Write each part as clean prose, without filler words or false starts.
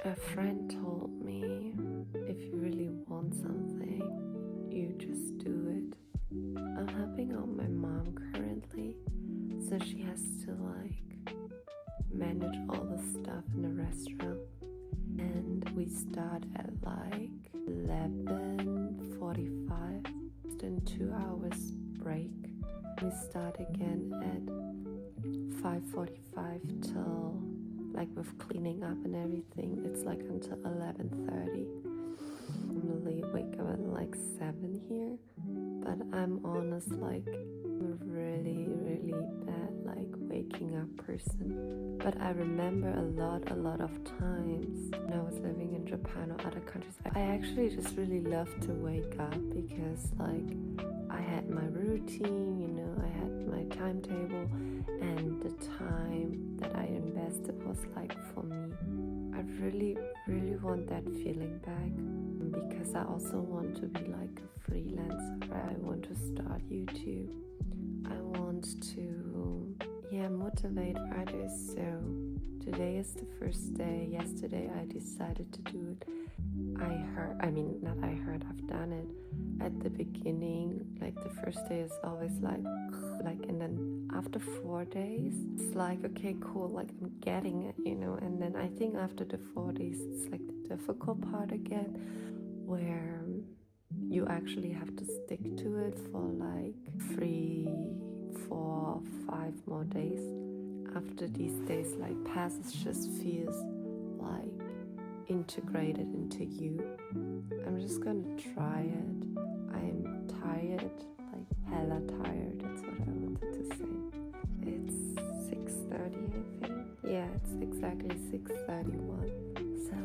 A friend told me if you really want something, you just do it. I'm helping out my mom currently, so she has to manage all the stuff in the restaurant. And we start at 11:45, then 2 hours break. We start again at 5:45 till with cleaning up and everything, it's until 11:30. Normally wake up at 7 here, but I'm honest a really bad waking up person. But I remember a lot of times when I was living in Japan or other countries, I actually just really loved to wake up because I had my routine, I had my timetable, and the time that I invested was for me. I really want that feeling back, because I also want to be a freelancer. I want to start YouTube. I want to motivate others. So today is the first day. Yesterday I decided to do it. I've done it at the beginning. The first day is always and then after 4 days it's okay, cool, I'm getting it, and then I think after the 4 days it's the difficult part again, where you actually have to stick to it for 3, 4, 5 more days. After these days pass, it just feels integrated into you. I'm just gonna try it. I'm tired, hella tired, that's what I wanted to say. It's 6:30, I think. Yeah, it's exactly 6:31. So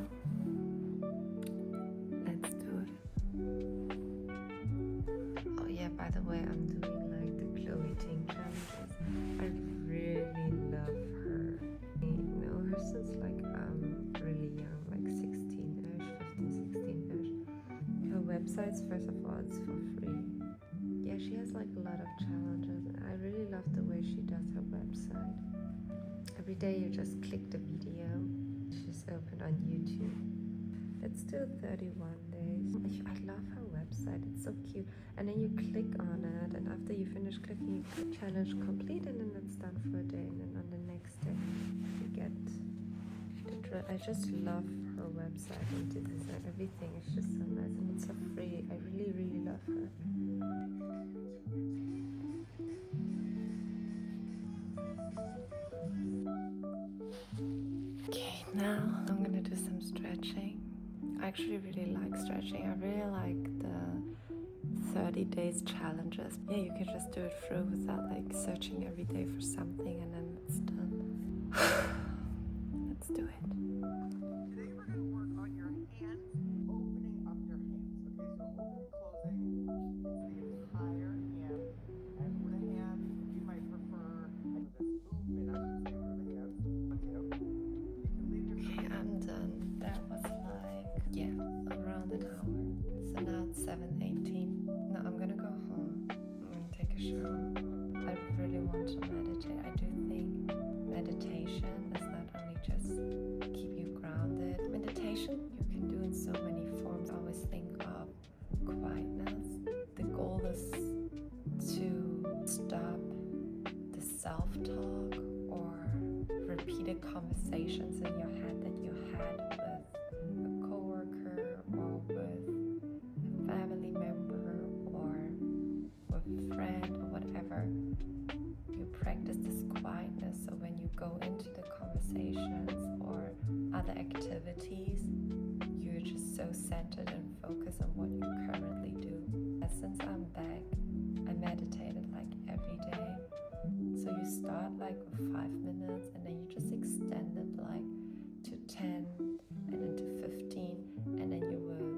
let's do it. Oh yeah, by the way, I'm doing the Chloe Ting challenges. I really love her. I know her since really young, 16-ish, 15, 16-ish. Her websites, first of all, it's for free. Yeah, she has a lot of challenges. I really love the way she does her website. Every day you just click the video. She's open on YouTube. It's still 31 days. I love her website. It's so cute. And then you click on it, and after you finish clicking, you click challenge complete, and then it's done for a day. And then on the next day, you get the drill. I just love her website and the design. Everything is just so nice, and it's so free. I really love her. Okay, now I'm gonna do some stretching. I actually really like stretching. I really like the 30 days challenges. Yeah, you can just do it through without searching every day for something, and then it's done. Let's do it. Today we're going to work on your hands, opening up your hands. Okay, so open, closing, it's the entire hand. And for the hands, you might prefer this movement, I should say, for the hands. Okay, you can leave your Okay, I'm done. That was around an hour. So now it's 7:18. Now I'm gonna go home. I'm gonna take a shower. I really want to meditate. I do think meditation is not only just keep you grounded. Meditation you can do in so many forms. I always think of quietness. The goal is to stop the self-talk or repeated conversations in your head that you had with a coworker or with a family member or with a friend or whatever. You practice this quietness, so when you go into the conversations or other activities, you're just so centered and focused on what you currently do. And since I'm back, I meditated every day. So you start with 5 minutes, and then you just extend it to 10, and then to 15, and then you will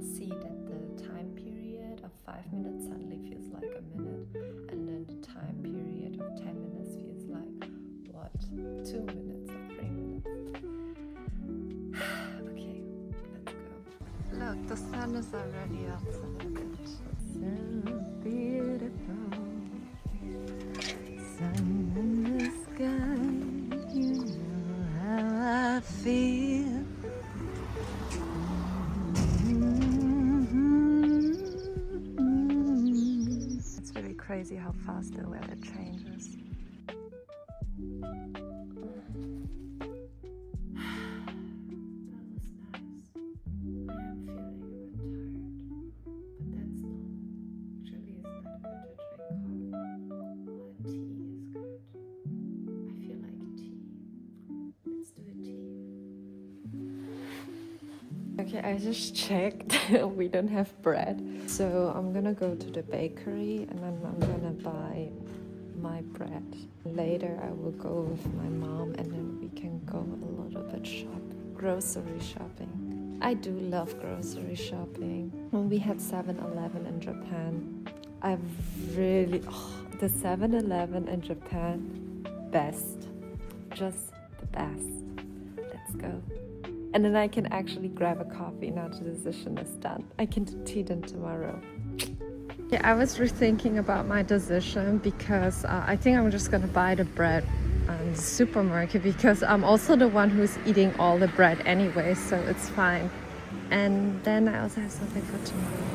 see that the time period of 5 minutes suddenly feels like a minute, and then the time period of 10 minutes feels 2 minutes or 3 minutes. Okay, let's go. Look, the sun is already up, so look at it. So beautiful. Sun in the sky, you know how I feel. crazy how fast the weather changes. Okay, I just checked. We don't have bread. So I'm gonna go to the bakery and then I'm gonna buy my bread. Later I will go with my mom and then we can go a little bit grocery shopping. I do love grocery shopping. When we had 7-Eleven in Japan, I really, the 7-Eleven in Japan, best. Just the best. Let's go. And then I can actually grab a coffee now the decision is done. I can do tea then tomorrow. Yeah, I was rethinking about my decision because I think I'm just gonna buy the bread in the supermarket because I'm also the one who's eating all the bread anyway, so it's fine. And then I also have something for tomorrow.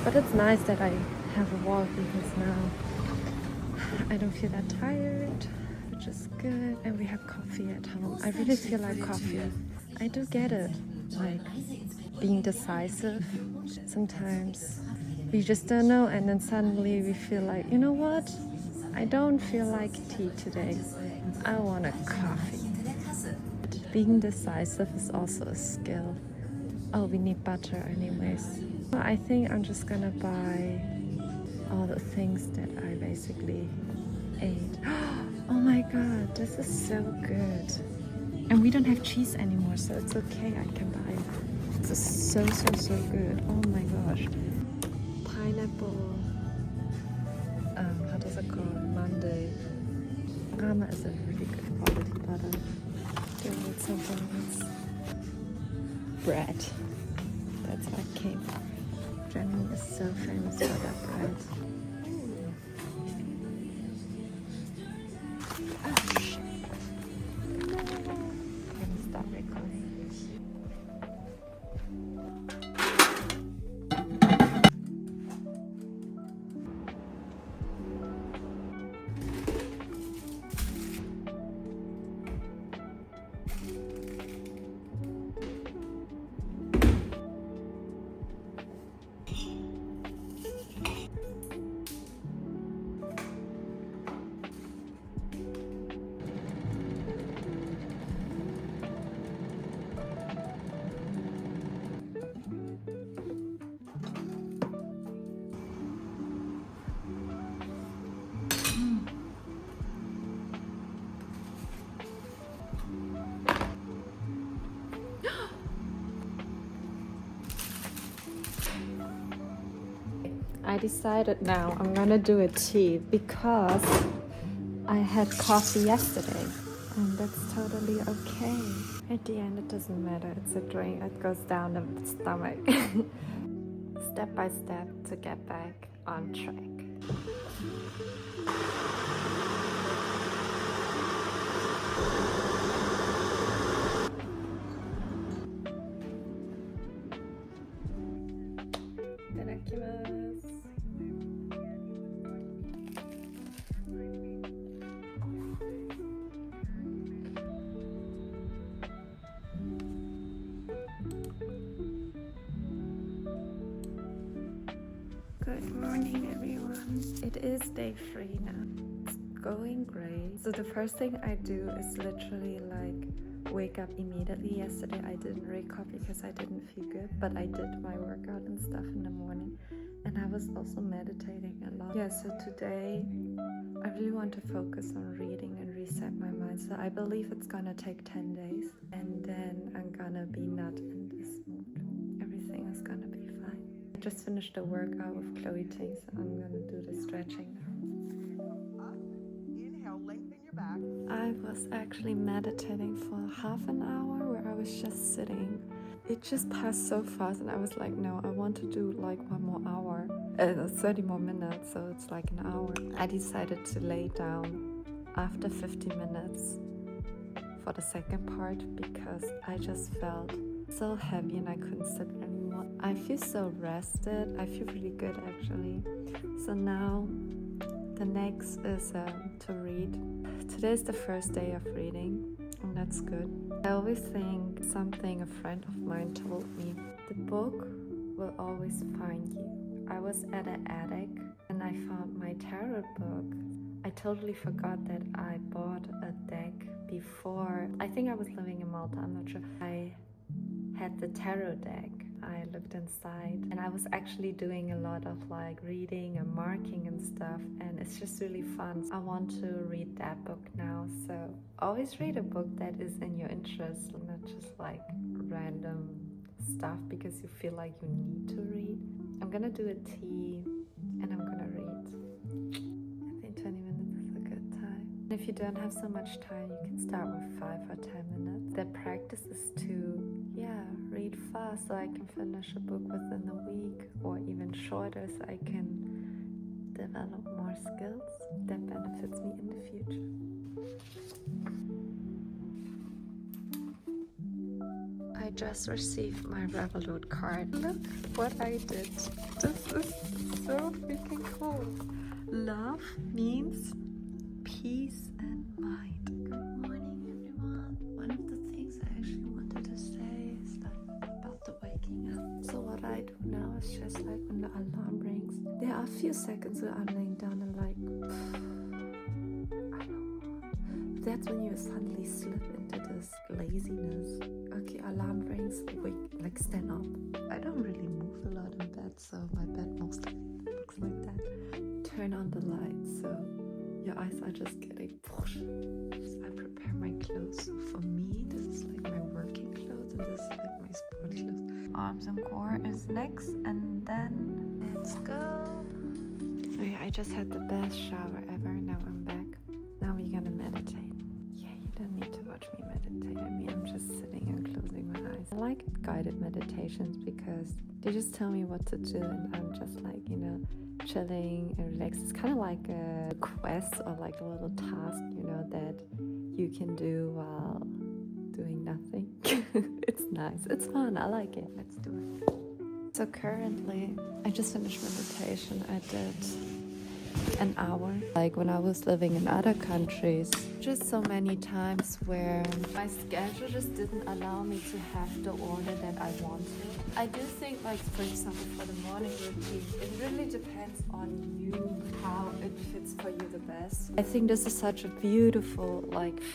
But it's nice that I have a walk because now I don't feel that tired, which is good. And we have coffee at home. I really feel like coffee. I do get it, like being decisive. Sometimes we just don't know and then suddenly we feel like, you know what? I don't feel like tea today. I want a coffee. Being decisive is also a skill. Oh, we need butter anyways. I think I'm just gonna buy all the things that I basically ate. Oh my god, this is so good. And we don't have cheese anymore, so it's okay, I can buy it. This is so good. Oh my gosh. Pineapple, how does it called? Monday. Rama is a really good quality butter. There was something else. Bread. That's what I came for. Germany is so famous for that bread. I decided now I'm gonna do a tea because I had coffee yesterday and that's totally okay. At the end it doesn't matter, it's a drink, it goes down the stomach. Step by step to get back on track. Good morning everyone. It is day 3 now. It's going great. So the first thing I do is literally like wake up immediately. Yesterday I didn't wake up because I didn't feel good, but I did my workout and stuff in the morning and I was also meditating a lot. Yeah, so today I really want to focus on reading and reset my mind. So I believe it's gonna take 10 days and then I'm gonna be not in this mood. Everything is gonna be fine. I just finished the workout with Chloe Ting, so I'm gonna do the stretching now. Up, inhale, lengthen your back. I was actually meditating for half an hour where I was just sitting. It just passed so fast and I was like, no, I want to do like 1 more hour, 30 more minutes, so it's like an hour. I decided to lay down after 50 minutes for the second part because I just felt so heavy and I couldn't sit anymore. I feel so rested. I feel really good actually. So now The next is to read. Today is the first day of reading, and that's good. I always think something a friend of mine told me. The book will always find you. I was at an attic and I found my tarot book. I totally forgot that I bought a deck before. I think I was living in Malta, I'm not sure. I had the tarot deck. I looked inside and I was actually doing a lot of like reading and marking and stuff, and it's just really fun. I want to read that book now, so always read a book that is in your interest, not just like random stuff because you feel like you need to read. I'm gonna do a tea and I'm gonna read. I think 20 minutes is a good time. And if you don't have so much time, you can start with 5 or 10 minutes. The practice is to read fast so I can finish a book within a week, or even shorter so I can develop more skills that benefits me in the future. I just received my Revolut card. Look what I did. This is so freaking cool. Love means peace and mind. Good morning, everyone. One of the things I actually wanted to say is about the waking up. So what I do now is just like when the alarm rings, there are a few seconds where I'm laying down and like, I don't want. That's when you suddenly slip into this laziness. Okay, alarm rings, wake, like stand up. I don't really move a lot in bed, so my bed mostly looks like that. Turn on the lights, so your eyes are just getting pushed. I prepare my clothes. So for me, this is like my working clothes, and this is like my sport clothes. Arms and core is next, and then let's go. Okay, I just had the best shower ever. Now I'm back. Now we're gonna meditate. Yeah, you don't need to watch me meditate. I mean, I'm just sitting and closing my eyes. I like guided meditations because they just tell me what to do, and I'm just like, chilling and relaxed. It's kind of like a quest or like a little task, that you can do while doing nothing. It's nice. It's fun. I like it. Let's do it. So currently, I just finished meditation. I did an hour. Like when I was living in other countries, just so many times where my schedule just didn't allow me to have the order that I wanted. I do think, like, for example, for the morning routine, it really depends on you, how it fits for you the best. I think this is such a beautiful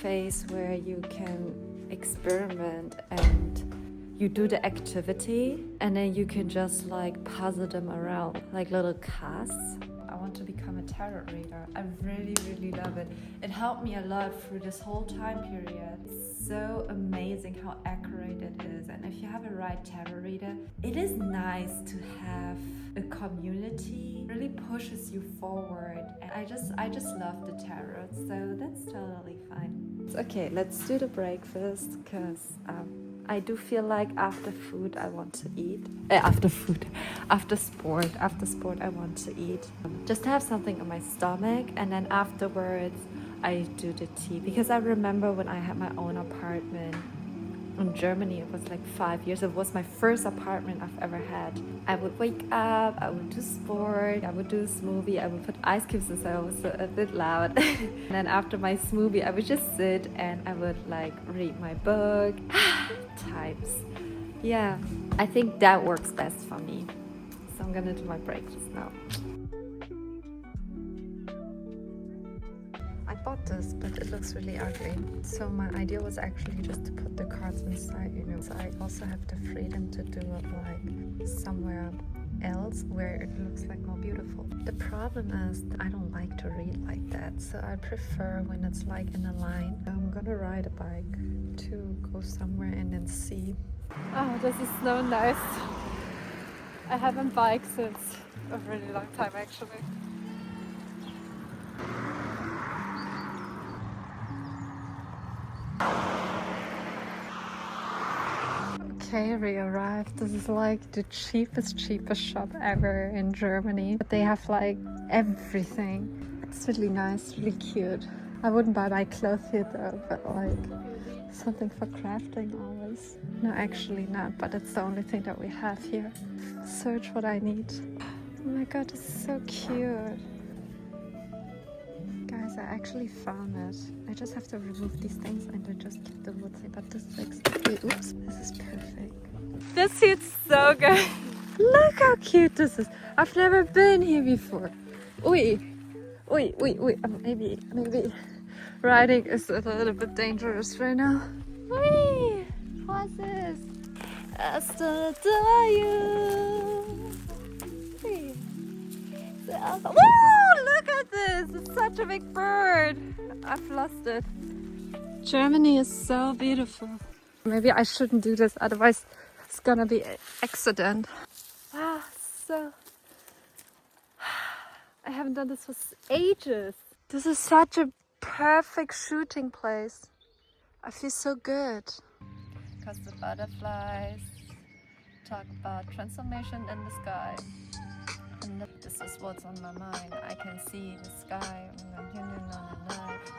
phase where you can experiment and you do the activity and then you can just puzzle them around like little casts. I want to become a tarot reader. I really, really love it. It helped me a lot through this whole time period. It's so amazing how accurate it is. And if you have a right tarot reader, it is nice to have a community. It really pushes you forward. And I just love the tarot, so that's totally fine. Okay, let's do the breakfast because I do feel like after food I want to eat. After sport I want to eat. Just to have something in my stomach, and then afterwards I do the tea. Because I remember when I had my own apartment in Germany, it was 5 years. It was my first apartment I've ever had. I would wake up, I would do sport, I would do a smoothie, I would put ice cubes in, so I was a bit loud. And then after my smoothie, I would just sit and I would read my book. Types. Yeah, I think that works best for me. So I'm gonna do my breakfast now. I bought this, but it looks really ugly. So my idea was actually just to put the cards inside, So I also have the freedom to do it somewhere else where it looks more beautiful. The problem is I don't like to read like that, so I prefer when it's in a line. I'm gonna ride a bike to go somewhere and then see. Oh, this is so nice. I haven't biked since a really long time actually. Okay, we arrived. This is the cheapest shop ever in Germany. But they have everything. It's really nice, really cute. I wouldn't buy my clothes here though, but something for crafting always. No, actually not, but it's the only thing that we have here. Search what I need. Oh my god, this is so cute. Guys, I actually found it. I just have to remove these things and I just keep the wood thing. But this is like sticky. Oops, this is perfect. This feels so good. Look how cute this is. I've never been here before. Oi, oi, oi, oi. Maybe riding is a little bit dangerous right now. Oi, what's this? I still adore you. Oi. Whoa, look at this. It's such a big bird. I've lost it. Germany is so beautiful. Maybe I shouldn't do this, otherwise it's gonna be an accident. Ah, so I haven't done this for ages. This is such a perfect shooting place. I feel so good. Because the butterflies talk about transformation in the sky. And this is what's on my mind. I can see the sky.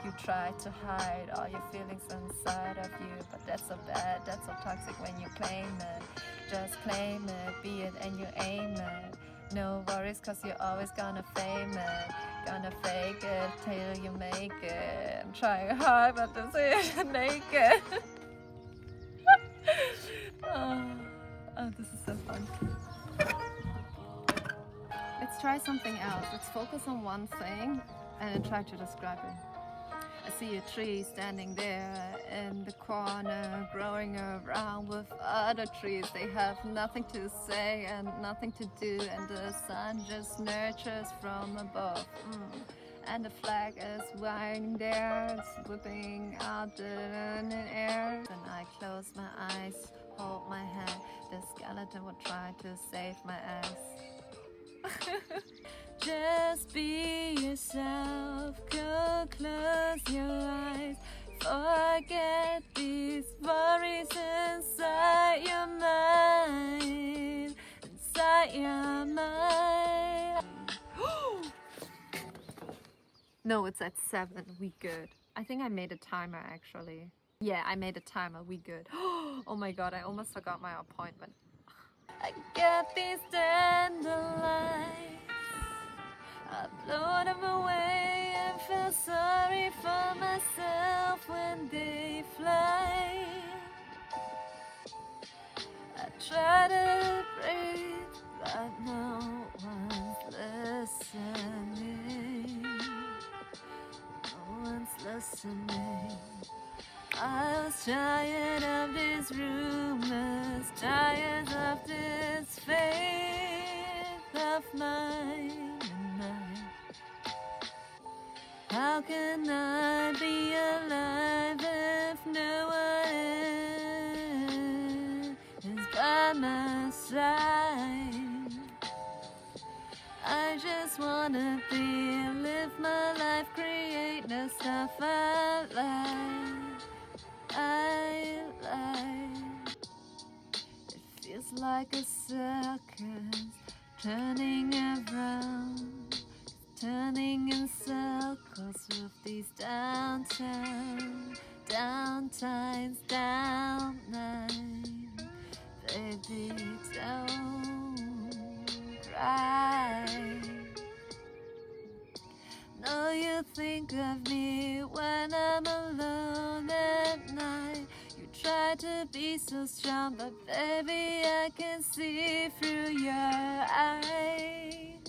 You try to hide all your feelings inside of you, but that's so bad, that's so toxic when you claim it. Just claim it, be it, and you aim it. No worries, cause you're always gonna fame it. Gonna fake it till you make it. I'm trying hard, but this is naked. Oh, this is so fun. Let's try something else. Let's focus on one thing and then try to describe it. I see a tree standing there in the corner, growing around with other trees. They have nothing to say and nothing to do, and the sun just nurtures from above. And the flag is lying there, it's whipping out the air. Then I close my eyes, hold my head. The skeleton will try to save my ass. Just be yourself, go close your eyes. Forget these worries inside your mind. Inside your mind. No, it's at 7. We good. I think I made a timer actually. Yeah, I made a timer. We good. Oh my god, I almost forgot my appointment. I get these dandelions. I blow them away and feel sorry for myself when they fly. I try to breathe, but no one's listening. No one's listening. I was tired of these rumors, tired of this faith of mine. How can I be alive if no one is by my side? I just wanna be, live my life, create the stuff I like. It feels like a circus, turning around. Turning in circles with these downtimes, down 9. Baby, don't cry. No, you think of me when I'm alone at night. You try to be so strong, but baby, I can see through your eyes.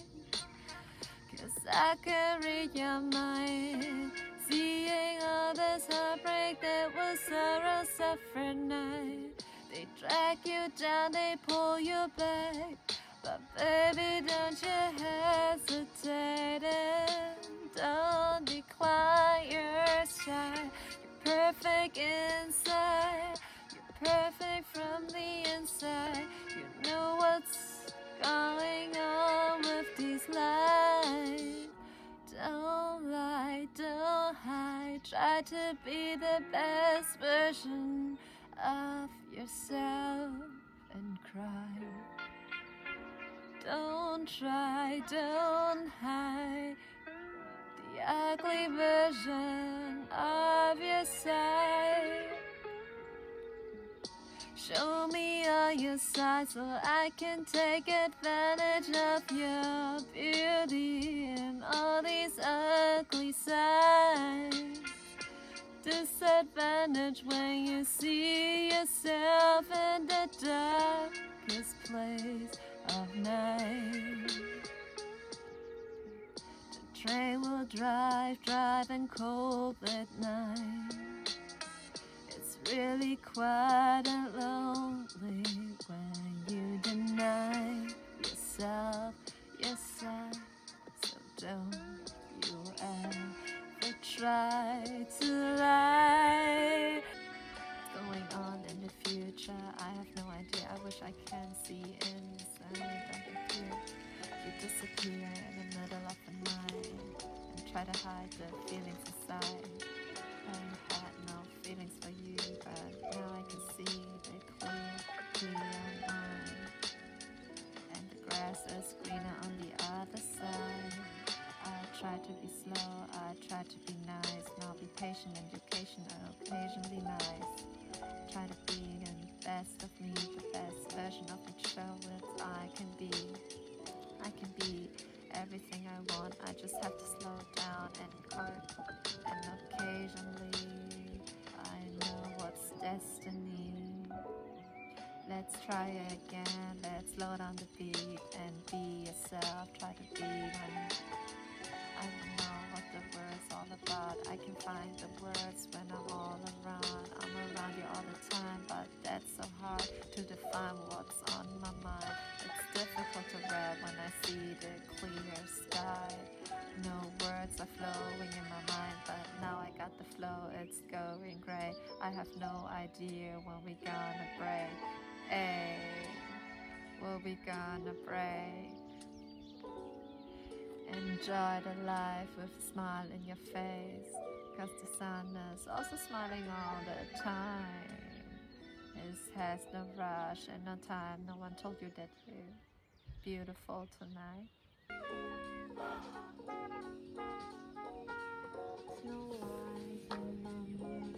I can read your mind, seeing all this heartbreak that was sorrow, suffering night. They drag you down, they pull you back, but baby, don't you hesitate and don't decline your shine. You're perfect inside, you're perfect from the inside. You know what's going on with these lines. Don't lie, don't hide. Try to be the best version of yourself and cry. Don't try, don't hide the ugly version of yourself. Show me all your side so I can take advantage of your beauty and all these ugly sides. Disadvantage when you see yourself in the darkest place of night. The train will drive and cold at night. It's really quiet and lonely when you deny yourself your sight. So don't you ever try to lie. What's going on in the future? I have no idea. I wish I can see inside of the fear. You disappear in the middle of the night and try to hide the feelings inside. I had no feelings for you, but now I can see the clear line. And the grass is greener on the other side. I try to be slow, I try to be nice. Now be patient, education, and occasionally nice. Try to be the best of me, the best version of each show that I can be. I can be everything I want, I just have to slow down and cut. And occasionally, I know what's destiny. Let's try again, let's slow down the beat and be yourself, try to be one. I don't know what the words all about, I can find the words when I'm all around. I'm around you all the time, but that's so hard to define what's on my mind. It's difficult to read when I see the clear sky. No words are flowing in my mind, but now I got the flow, it's going great. I have no idea when we gonna break. Hey, will we gonna break? Enjoy the life with a smile in your face, 'cause the sun is also smiling all the time. It has no rush and no time. No one told you that you're beautiful tonight. No lies in my mind.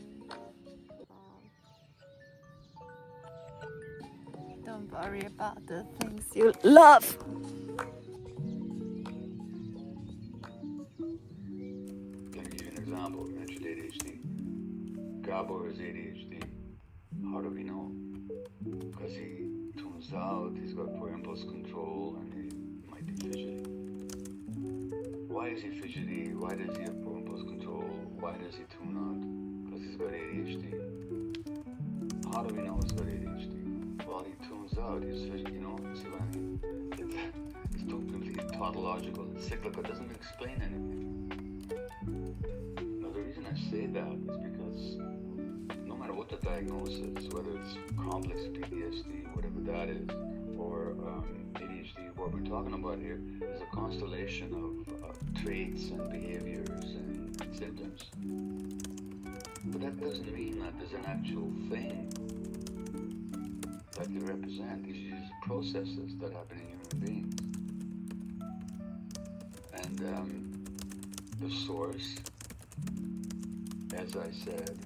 Don't worry about the things you love. Let me give you an example. You mentioned ADHD. Gabor is ADHD. How do we know? Because he tunes out, he's got poor impulse control, and he might be fidgety. Why is he fidgety? Why does he have poor impulse control? Why does he tune out? Because he's got ADHD. How do we know he's got ADHD? Well, he tunes out, he's fidgety, you know, see what I mean? It's completely tautological, it's cyclical, it doesn't explain anything. Now, the reason I say that is because no matter what the diagnosis, whether it's complex PTSD, whatever that is, or ADHD, what we're talking about here is a constellation of traits and behaviors and symptoms. But that doesn't mean that there's an actual thing that they represent. These are processes that happen in human beings. And the source, as I said,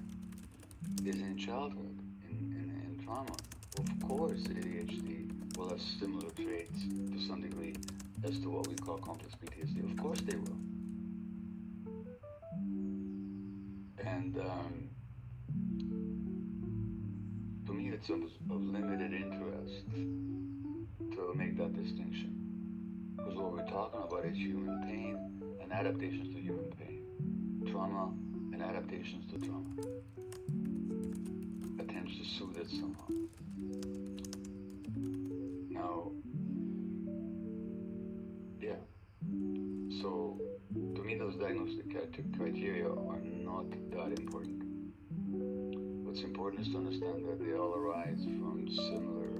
is in childhood, in trauma. Of course, ADHD will have similar traits to some degree as to what we call complex PTSD. Of course they will. And to me, it's of limited interest to make that distinction. Because what we're talking about is human pain and adaptations to human pain. Trauma and adaptations to trauma. Attempts to soothe it somehow. Now, yeah. So, to me, those diagnostic criteria are not that important. What's important is to understand that they all arise from similar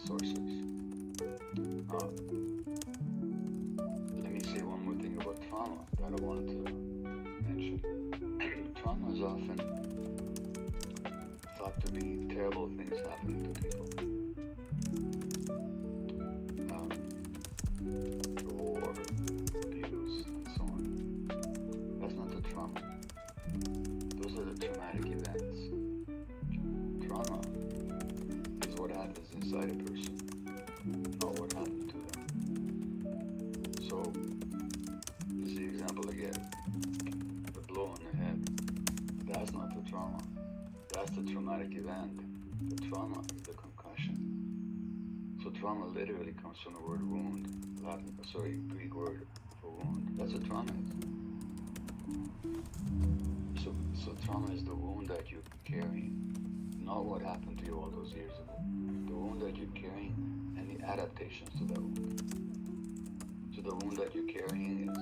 sources. Let me say one more thing about trauma that I wanted to mention. Trauma is often thought to be terrible things happening to people. War, abuse, and so on. That's not the trauma. Those are the traumatic events. Trauma is happens inside a person, not what happened to them. So, this is the example again. The blow on the head, that's not the trauma. That's the traumatic event. The trauma is the concussion. So trauma literally comes from the word wound, Greek word for wound. That's what trauma is. So trauma is the wound that you're carrying, not what happened to you all those years ago. The wound that you're carrying and the adaptations to that wound. So the wound that you're carrying is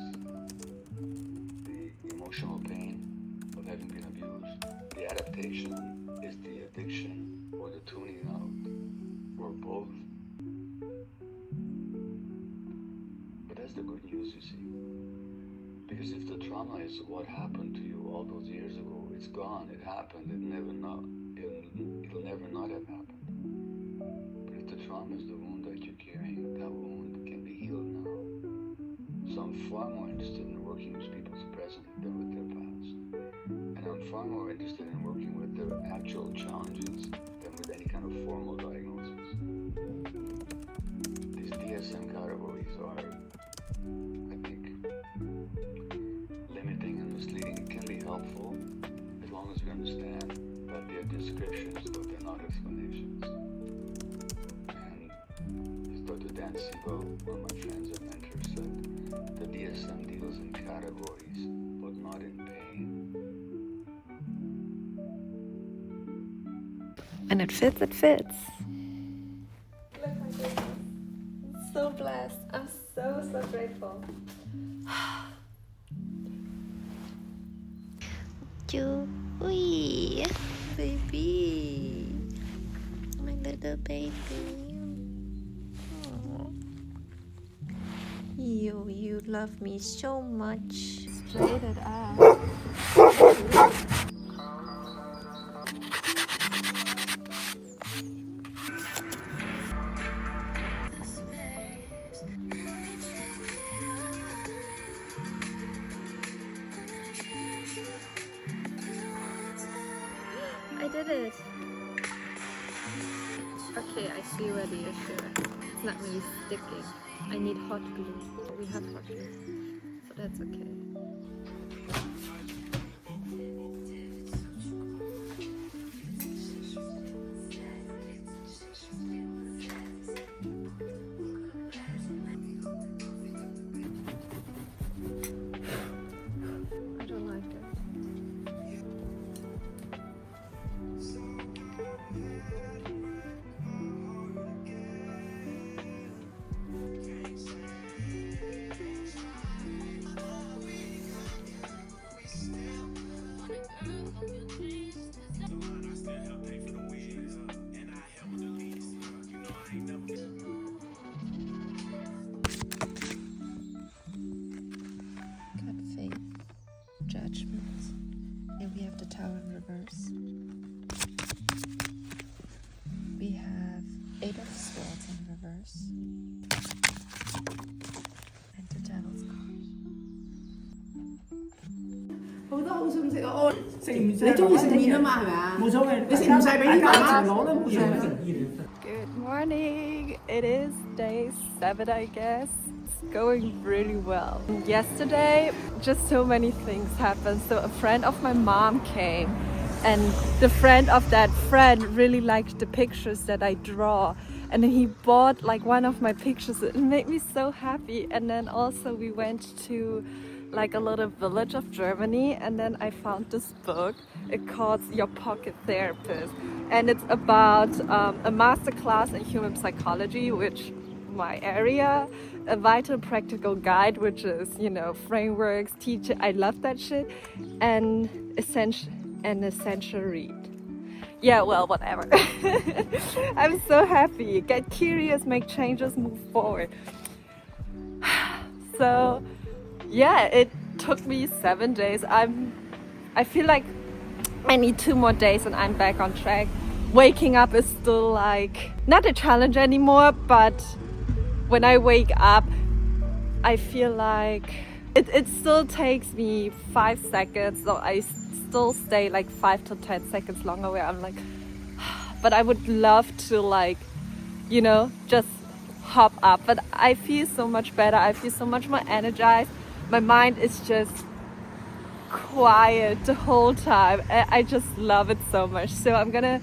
the emotional pain of having been abused. The adaptation is the addiction or the tuning out, or both. But that's the good news, you see. Because if the trauma is what happened to you all those years ago, it's gone, it happened, it'll never not have happened. But if the trauma is the wound that you're carrying, that wound can be healed now. So I'm far more interested in working with people's present than with their past. And I'm far more interested in working with their actual challenges than with any kind of formal diagnosis. These DSM categories are, I think, limiting and misleading. It can be helpful as long as we understand that they're descriptions, but they're not explanations. And as Dr. Dan Siegel, one of my friends and mentors, said, the DSM deals in categories, but not in pain. And it fits, it fits. Look, my goodness. I'm so blessed. I'm so grateful. Joefee, baby. My little baby. Aww. You love me so much. Straight it up. I did it. Okay, I see where the issue is. It's not me sticking. I need hot glue. We have hot glue, so that's okay. I don't like it. Cut faith, judgment, and we have the Tower in reverse. We have 8 of Swords in reverse, and the Devil's card. 好多好想食啊！我食唔食？你中意食麵啊嘛，係咪啊？冇所謂，你食唔晒俾啲媽媽攞都冇所謂。Good morning. It is day 7, I guess. It's going really well. Yesterday, just so many things happened. So a friend of my mom came, and the friend of that friend really liked the pictures that I draw. And then he bought like one of my pictures. It made me so happy. And then also we went to like a little village of Germany, and then I found this book. It calls Your Pocket Therapist, and it's about a masterclass in human psychology, which my area, a vital practical guide, which is, you know, frameworks, teaching. I love that shit, and essential read. Yeah, well, whatever. I'm so happy. Get curious, make changes, move forward. So yeah, it took me 7 days. I feel like I need 2 more days and I'm back on track. Waking up is still like not a challenge anymore, but when I wake up, I feel like it still takes me 5 seconds, so I still stay like 5 to 10 seconds longer where I'm like, but I would love to like you know, just hop up. But I feel so much better. I feel so much more energized. My mind is just quiet the whole time. I just love it so much. So I'm gonna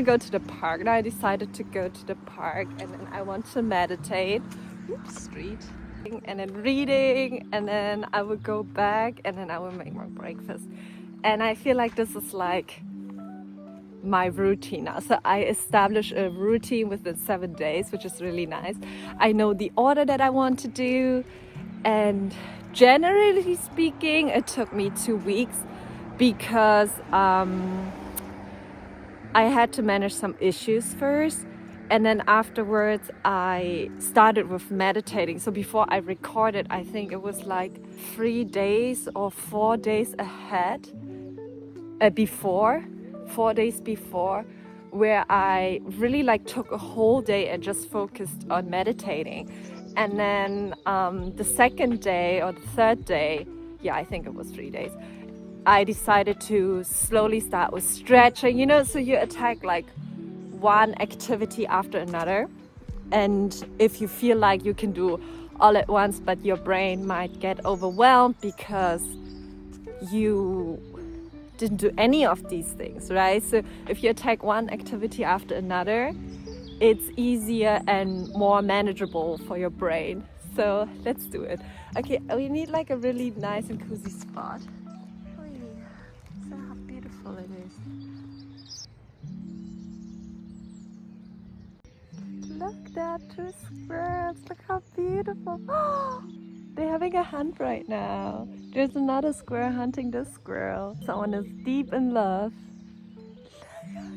go to the park. Now I decided to go to the park, and then I want to meditate. Oops, street. And then reading, and then I will go back, and then I will make my breakfast. And I feel like this is like my routine now. So I established a routine within 7 days, which is really nice. I know the order that I want to do, and generally speaking, it took me 2 weeks because I had to manage some issues first, and then afterwards I started with meditating. So before I recorded, I think it was like 3 days or 4 days ahead, before 4 days before, where I really like took a whole day and just focused on meditating. And then the second day or the third day, yeah, I think it was 3 days, I decided to slowly start with stretching, you know, so you attack like one activity after another. And if you feel like you can do all at once, but your brain might get overwhelmed because you didn't do any of these things, right? So if you attack one activity after another, it's easier and more manageable for your brain. So let's do it. Okay, we need like a really nice and cozy spot. So how beautiful it is. Look, there are 2 squirrels. Look how beautiful. They're having a hunt right now. There's another squirrel hunting this squirrel. Someone is deep in love. Look how